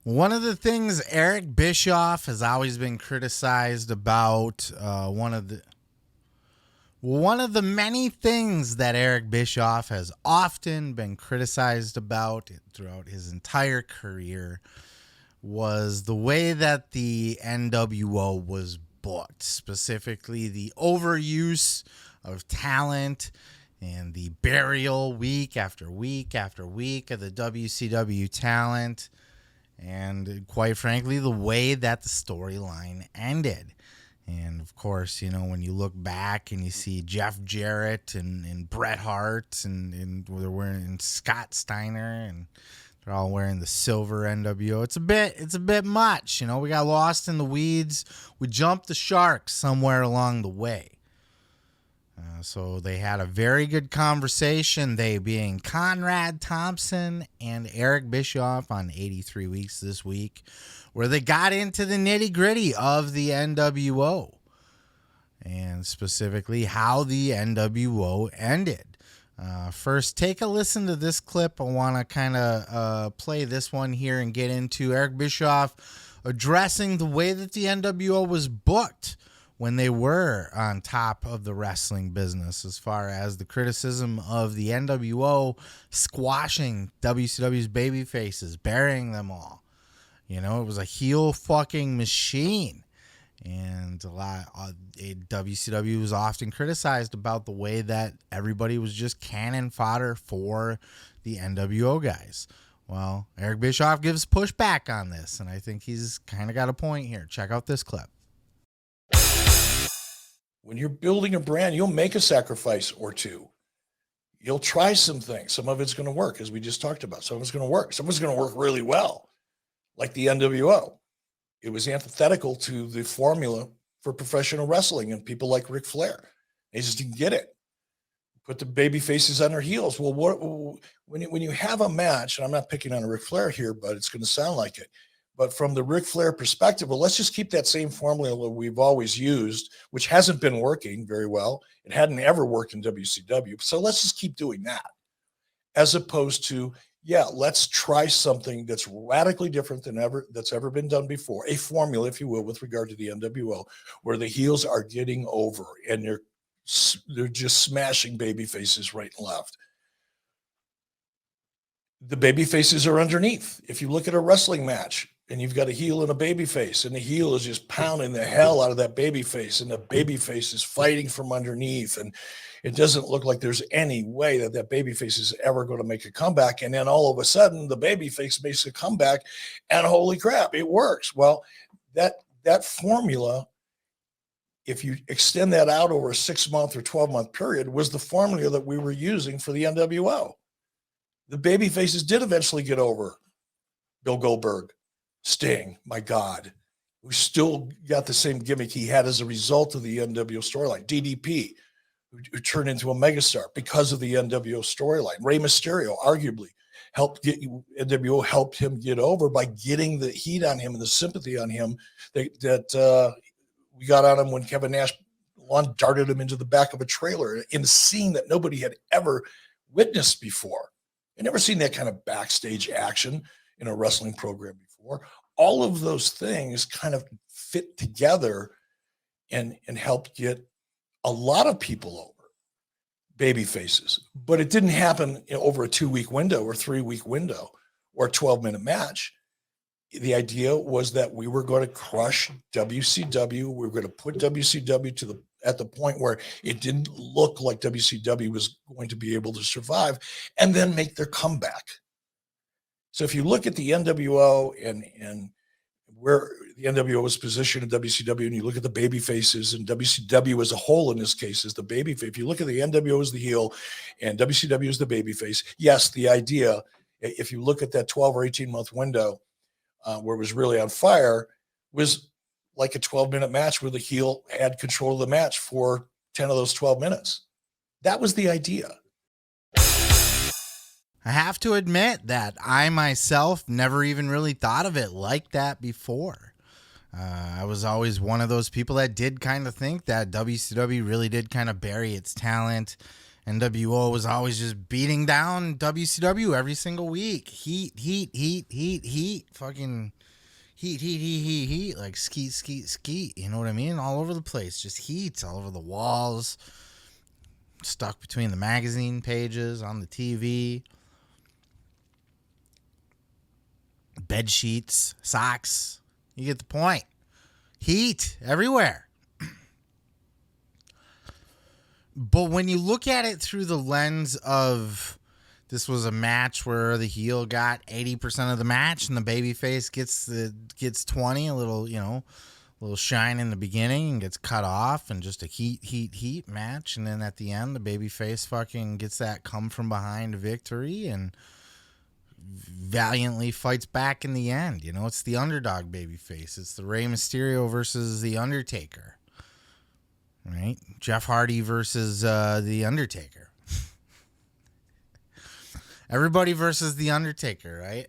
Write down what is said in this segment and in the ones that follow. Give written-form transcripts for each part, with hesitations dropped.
One of the things Eric Bischoff has always been criticized about, one of the many things that Eric Bischoff has often been criticized about throughout his entire career was the way that the NWO was booked, specifically the overuse of talent and the burial week after week after week of the WCW talent, and quite frankly, the way that the storyline ended. And of course, when you look back and you see Jeff Jarrett and Bret Hart and they're wearing Scott Steiner and they're all wearing the silver NWO. It's a bit much. We got lost in the weeds. We jumped the shark somewhere along the way. So they had a very good conversation, they being Conrad Thompson and Eric Bischoff on 83 Weeks this week, where they got into the nitty gritty of the NWO and specifically how the NWO ended. First, take a listen to this clip. I want to kind of play this one here and get into Eric Bischoff addressing the way that the NWO was booked when they were on top of the wrestling business, as far as the criticism of the NWO squashing WCW's baby faces, burying them all. It was a heel fucking machine. And WCW was often criticized about the way that everybody was just cannon fodder for the NWO guys. Well, Eric Bischoff gives pushback on this, and I think he's kind of got a point here. Check out this clip. When you're building a brand, you'll make a sacrifice or two. You'll try some things. Some of it's going to work, as we just talked about. Some of it's going to work. Some of it's going to work really well, like the NWO. It was antithetical to the formula for professional wrestling and people like Ric Flair. They just didn't get it. Put the baby faces on their heels. Well, when you have a match, and I'm not picking on Ric Flair here, but it's going to sound like it. But from the Ric Flair perspective, well, let's just keep that same formula we've always used, which hasn't been working very well. It hadn't ever worked in WCW. So let's just keep doing that, as opposed to, let's try something that's radically different than that's ever been done before. A formula, if you will, with regard to the NWO, where the heels are getting over and they're just smashing baby faces right and left. The baby faces are underneath. If you look at a wrestling match and you've got a heel and a baby face, and the heel is just pounding the hell out of that baby face, and the baby face is fighting from underneath, and it doesn't look like there's any way that baby face is ever going to make a comeback. And then all of a sudden the baby face makes a comeback, and holy crap, it works. Well, that formula, if you extend that out over a 6-month or 12-month period, was the formula that we were using for the NWO. The baby faces did eventually get over Bill Goldberg, Sting, my God, who still got the same gimmick he had as a result of the NWO storyline. DDP, who turned into a megastar because of the NWO storyline. Rey Mysterio, arguably, NWO helped him get over by getting the heat on him and the sympathy on him that we got on him when Kevin Nash lawn darted him into the back of a trailer in a scene that nobody had ever witnessed before. I'd never seen that kind of backstage action in a wrestling program before. All of those things kind of fit together and helped get a lot of people over, baby faces. But it didn't happen over a 2-week window or 3-week window or a 12-minute match. The idea was that we were going to crush WCW. We were going to put WCW at the point where it didn't look like WCW was going to be able to survive, and then make their comeback. So if you look at the NWO and where the NWO was positioned in WCW, and you look at the baby faces, and WCW as a whole in this case is the baby face. If you look at the NWO as the heel and WCW as the baby face, yes, the idea, if you look at that 12 or 18-month window where it was really on fire, was like a 12-minute match where the heel had control of the match for 10 of those 12 minutes. That was the idea. I have to admit that I myself never even really thought of it like that before. I was always one of those people that did kind of think that WCW really did kind of bury its talent NWO was always just beating down WCW every single week. Heat, fucking heat, like skeet. You know what I mean? All over the place, just heat all over the walls, stuck between the magazine pages, on the TV, bed sheets, socks. You get the point. Heat everywhere. But when you look at it through the lens of this was a match where the heel got 80% of the match and the babyface gets 20, a little shine in the beginning and gets cut off, and just a heat match, and then at the end the babyface fucking gets that come from behind victory and valiantly fights back in the end. You know, it's the underdog babyface. It's the Rey Mysterio versus the Undertaker. Right? Jeff Hardy versus the Undertaker. Everybody versus the Undertaker, right?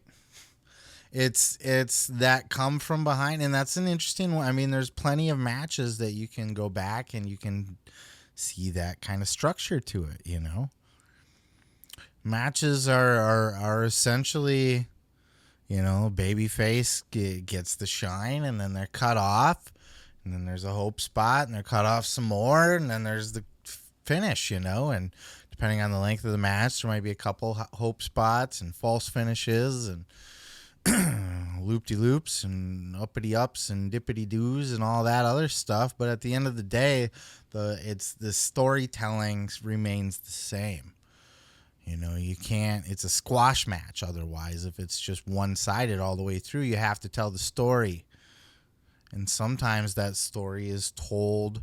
It's that come from behind, and that's an interesting one. I mean, there's plenty of matches that you can go back and you can see that kind of structure to it, you know? Matches are essentially, you know, babyface gets the shine, and then they're cut off. And then there's a hope spot, and they're cut off some more, and then there's the finish, you know, and depending on the length of the match, there might be a couple hope spots and false finishes and loop-de-loops and uppity-ups and dippity-doos and all that other stuff. But at the end of the day, the storytelling remains the same. You know, you can't, it's a squash match otherwise. If it's just one-sided all the way through, you have to tell the story. And sometimes that story is told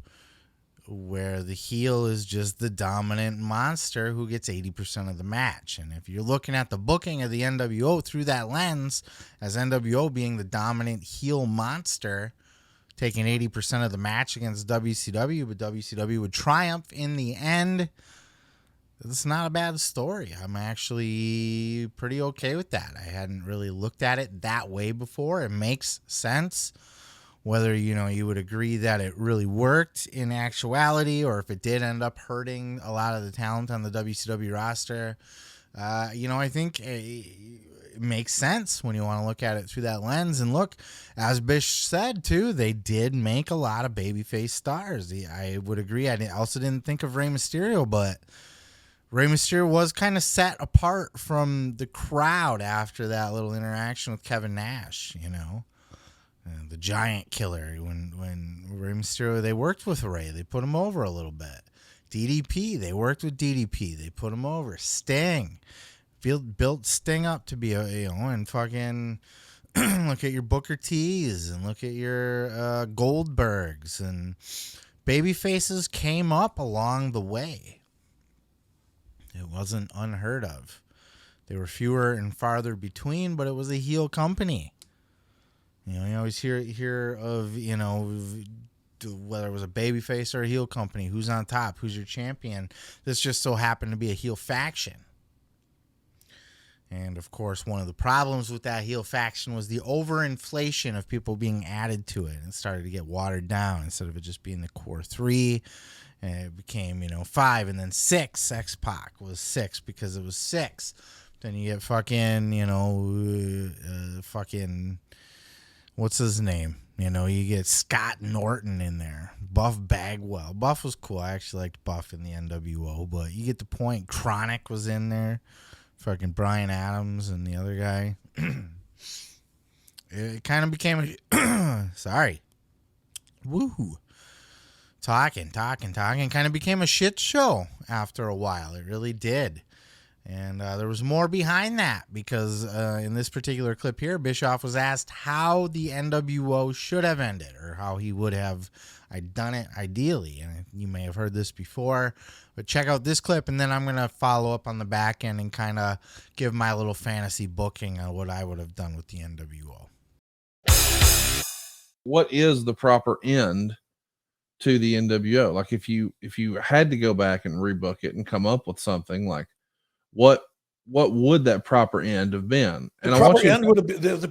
where the heel is just the dominant monster who gets 80% of the match. And if you're looking at the booking of the NWO through that lens, as NWO being the dominant heel monster, taking 80% of the match against WCW, but WCW would triumph in the end, it's not a bad story. I'm actually pretty okay with that. I hadn't really looked at it that way before. It makes sense. Whether, you know, you would agree that it really worked in actuality, or if it did end up hurting a lot of the talent on the WCW roster, you know, I think it makes sense when you want to look at it through that lens. And look, as Bish said too, they did make a lot of babyface stars. I would agree. I also didn't think of Rey Mysterio, but Rey Mysterio was kind of set apart from the crowd after that little interaction with Kevin Nash, you know. The Giant Killer, when Rey Mysterio, they worked with Rey, they put him over a little bit. DDP, they worked with DDP, they put him over. Sting, built Sting up to be and fucking look at your Booker T's and look at your Goldbergs, and baby faces came up along the way. It wasn't unheard of. They were fewer and farther between, but it was a heel company. You know, you always hear of, you know, whether it was a babyface or a heel company, who's on top, who's your champion. This just so happened to be a heel faction. And, of course, one of the problems with that heel faction was the overinflation of people being added to it. It started to get watered down. Instead of it just being the core three, it became, you know, 5 and then 6. X-Pac was 6 because it was 6. Then you get fucking, you know, what's his name? You know, you get Scott Norton in there. Buff Bagwell. Buff was cool. I actually liked Buff in the NWO, but you get the point. Chronic was in there. Fucking Brian Adams and the other guy. It kind of became a... Sorry. Woo. Talking. Kind of became a shit show after a while. It really did. And there was more behind that because in this particular clip here, Bischoff was asked how the NWO should have ended or how he would have done it ideally. And you may have heard this before, but check out this clip, and then I'm going to follow up on the back end and kind of give my little fantasy booking on what I would have done with the NWO. What is the proper end to the NWO? Like if you had to go back and rebook it and come up with something like, what would that proper end have been? And the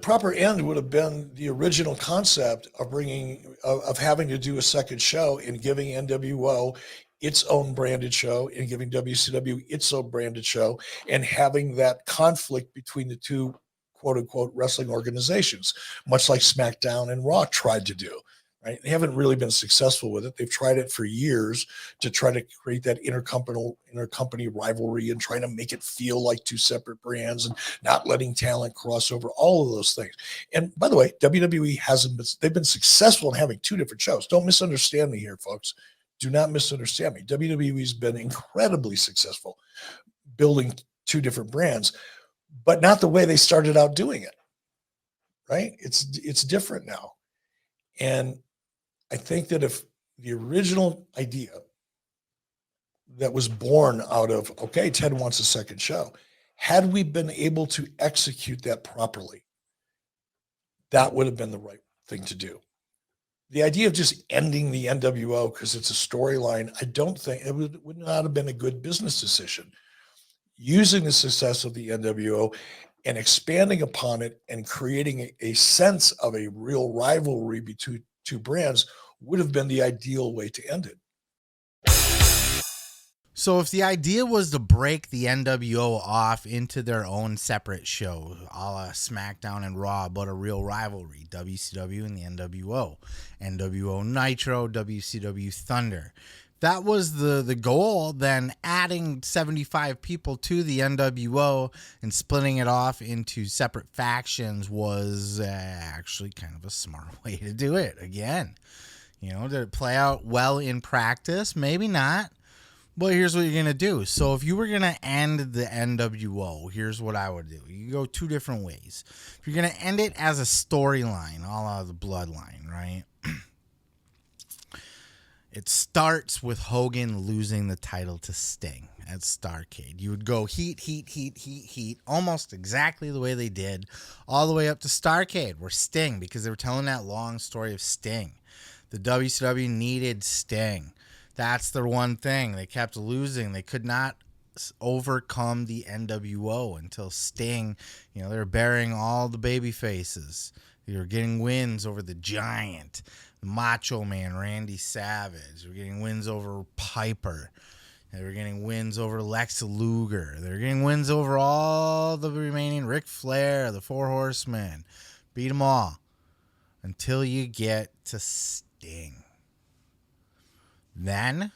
proper end would have been the original concept of having to do a second show and giving NWO its own branded show and giving WCW its own branded show and having that conflict between the two quote unquote wrestling organizations, much like SmackDown and Raw tried to do. Right? They haven't really been successful with it. They've tried it for years to try to create that intercompany rivalry and trying to make it feel like two separate brands and not letting talent cross over, all of those things. And by the way, WWE they've been successful in having two different shows. Don't misunderstand me here, folks. Do not misunderstand me. WWE's been incredibly successful building two different brands, but not the way they started out doing it. Right? It's different now. And I think that if the original idea that was born out of, okay, Ted wants a second show, had we been able to execute that properly, that would have been the right thing to do. The idea of just ending the NWO because it's a storyline, I don't think it would not have been a good business decision. Using the success of the NWO and expanding upon it and creating a sense of a real rivalry between two brands would have been the ideal way to end it. So if the idea was to break the NWO off into their own separate show, a la SmackDown and Raw, but a real rivalry, WCW and the NWO, NWO Nitro, WCW Thunder, that was the goal, then adding 75 people to the NWO and splitting it off into separate factions was actually kind of a smart way to do it. Again, did it play out well in practice? Maybe not. But here's what you're going to do. So if you were going to end the NWO, here's what I would do. You go two different ways. If you're going to end it as a storyline, all out of the bloodline, right? It starts with Hogan losing the title to Sting at Starrcade. You would go heat, almost exactly the way they did, all the way up to Starrcade, where Sting, because they were telling that long story of Sting. The WCW needed Sting. That's their one thing. They kept losing. They could not overcome the NWO until Sting, they were burying all the baby faces. They were getting wins over the Giant, the Macho Man, Randy Savage. They were getting wins over Piper. They were getting wins over Lex Luger. They were getting wins over all the remaining Ric Flair, the Four Horsemen. Beat them all until you get to Sting. Then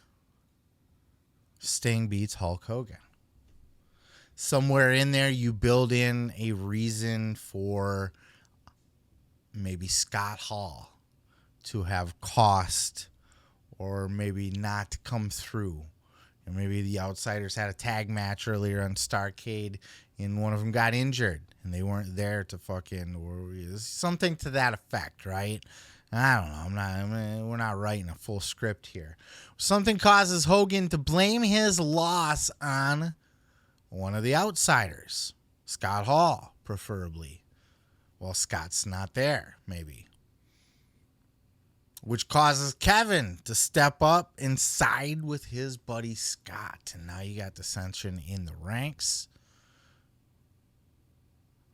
Sting beats Hulk Hogan. Somewhere in there, you build in a reason for maybe Scott Hall to have cost or maybe not come through. And maybe the Outsiders had a tag match earlier on Starrcade and one of them got injured and they weren't there to or something to that effect, right? I don't know. We're not writing a full script here. Something causes Hogan to blame his loss on one of the Outsiders, Scott Hall, preferably. Well, Scott's not there, maybe. Which causes Kevin to step up and side with his buddy Scott. And now you got dissension in the ranks,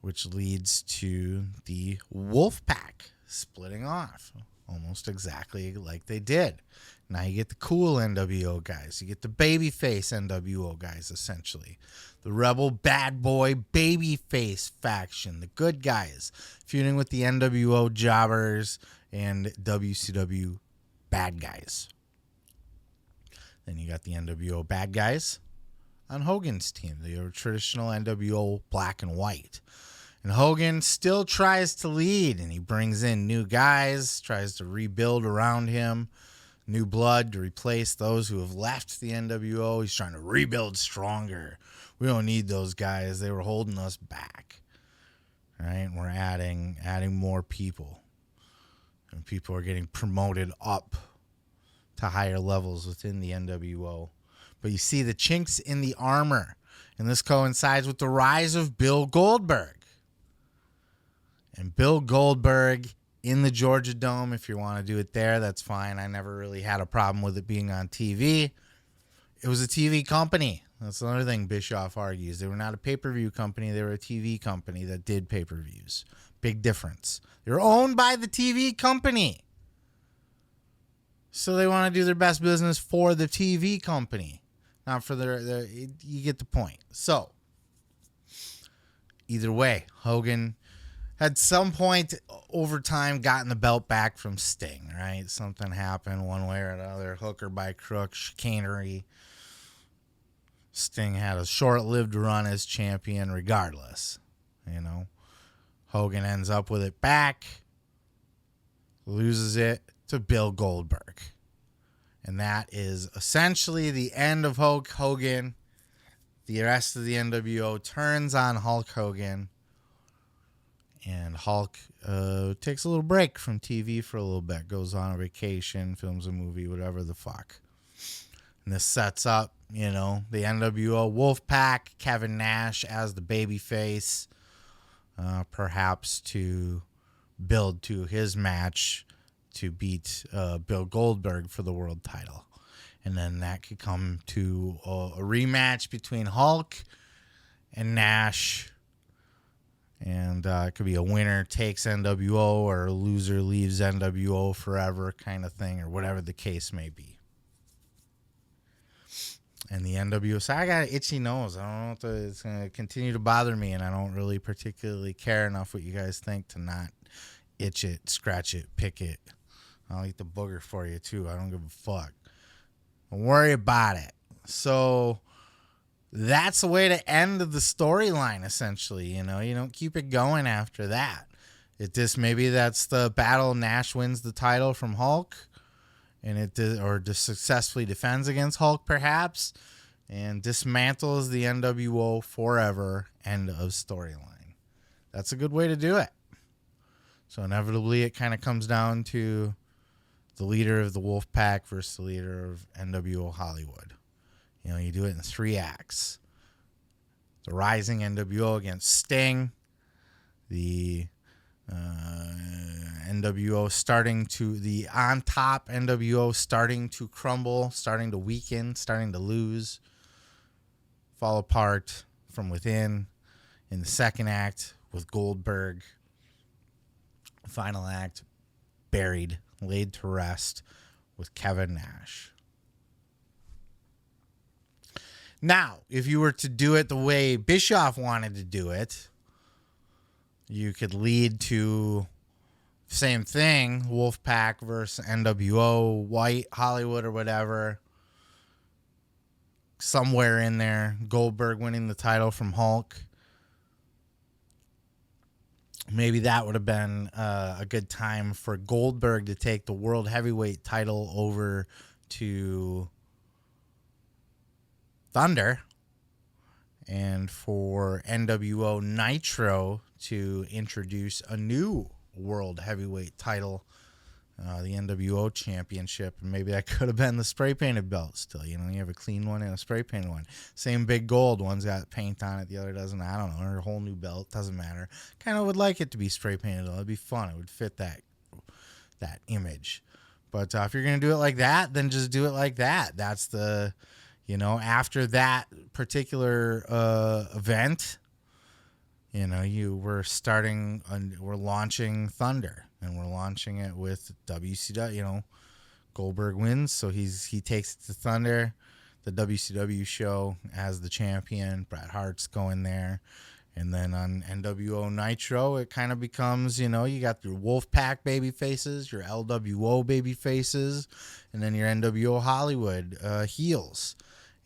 which leads to the Wolfpack splitting off almost exactly like they did. Now you get the cool NWO guys. You get the babyface NWO guys, essentially. The rebel bad boy babyface faction. The good guys feuding with the NWO jobbers and WCW bad guys. Then you got the NWO bad guys on Hogan's team. The traditional NWO black and white. And Hogan still tries to lead, and he brings in new guys, tries to rebuild around him, new blood to replace those who have left the NWO. He's trying to rebuild stronger. We don't need those guys. They were holding us back. Right? And we're adding more people. And people are getting promoted up to higher levels within the NWO. But you see the chinks in the armor. And this coincides with the rise of Bill Goldberg. And Bill Goldberg in the Georgia Dome, if you want to do it there, that's fine. I never really had a problem with it being on TV. It was a TV company. That's another thing Bischoff argues. They were not a pay-per-view company. They were a TV company that did pay-per-views. Big difference. They were owned by the TV company. So they want to do their best business for the TV company, not for their you get the point. So either way, Hogan had some point over time gotten the belt back from Sting, right? Something happened one way or another, hook or by crook, chicanery. Sting had a short-lived run as champion regardless, you know. Hogan ends up with it back, loses it to Bill Goldberg. And that is essentially the end of Hulk Hogan. The rest of the NWO turns on Hulk Hogan. And Hulk takes a little break from TV for a little bit. Goes on a vacation, films a movie, whatever the fuck. And this sets up, you know, the NWO Wolfpack, Kevin Nash as the babyface. Perhaps to build to his match to beat Bill Goldberg for the world title. And then that could come to a rematch between Hulk and Nash. And it could be a winner takes NWO or a loser leaves NWO forever kind of thing, or whatever the case may be. And the NWO, so I got an itchy nose. I don't know if it's going to continue to bother me, and I don't really particularly care enough what you guys think to not itch it, scratch it, pick it. I'll eat the booger for you, too. I don't give a fuck. Don't worry about it. So that's the way to end the storyline, essentially. You know, you don't keep it going after that. Maybe that's the battle. Nash wins the title from Hulk, and just successfully defends against Hulk, perhaps, and dismantles the NWO forever. End of storyline. That's a good way to do it. So inevitably, it kind of comes down to the leader of the Wolfpack versus the leader of NWO Hollywood. You know, you do it in 3 acts. The rising NWO against Sting. The on top NWO starting to crumble, starting to weaken, starting to lose, fall apart from within in the second act with Goldberg. Final act, buried, laid to rest with Kevin Nash. Now, if you were to do it the way Bischoff wanted to do it, you could lead to same thing, Wolfpack versus NWO, White, Hollywood, or whatever. Somewhere in there, Goldberg winning the title from Hulk. Maybe that would have been a good time for Goldberg to take the World Heavyweight title over to Thunder, and for NWO Nitro to introduce a new World Heavyweight title, the NWO Championship. And maybe that could have been the spray painted belt still. You know, you have a clean one and a spray painted one. Same big gold. One's got paint on it, the other doesn't. I don't know. Or a whole new belt. Doesn't matter. Kind of would like it to be spray painted though. It'd be fun. It would fit that image. But if you're going to do it like that, then just do it like that. That's the, you know, after that particular event, you know, we're launching Thunder, and we're launching it with WCW. You know, Goldberg wins, so he takes it to Thunder, the WCW show as the champion. Bret Hart's going there, and then on NWO Nitro, it kind of becomes, you know, you got your Wolfpack baby faces, your LWO baby faces, and then your NWO Hollywood heels.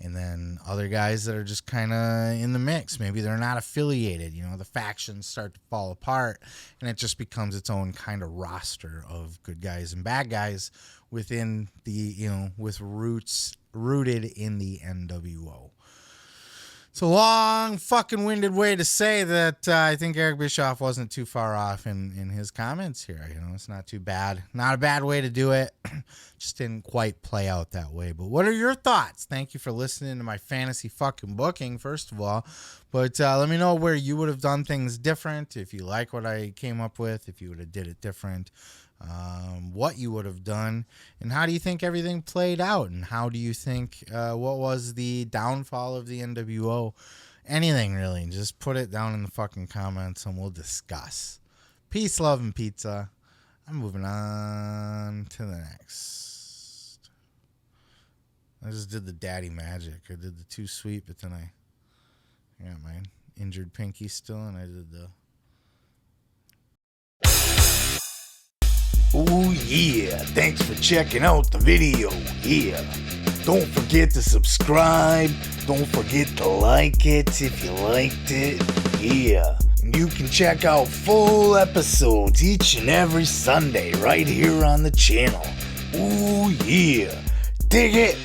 And then other guys that are just kind of in the mix. Maybe they're not affiliated. You know, the factions start to fall apart, and it just becomes its own kind of roster of good guys and bad guys within the, you know, with roots rooted in the NWO. It's a long fucking winded way to say that I think Eric Bischoff wasn't too far off in his comments here. You know, it's not too bad. Not a bad way to do it. Just didn't quite play out that way. But what are your thoughts? Thank you for listening to my fantasy fucking booking, first of all. But let me know where you would have done things different. If you like what I came up with, if you would have did it different. What you would have done, and how do you think everything played out, and how do you think what was the downfall of the NWO? Anything really, just put it down in the fucking comments and we'll discuss. Peace, love, and pizza. I'm moving on to the next. I just did the daddy magic. I did the too sweet, but then I got my injured pinky still, and I did the. Oh yeah, thanks for checking out the video. Yeah, don't forget to subscribe. Don't forget to like it if you liked it. Yeah, and you can check out full episodes each and every Sunday right here on the channel. Oh yeah, dig it.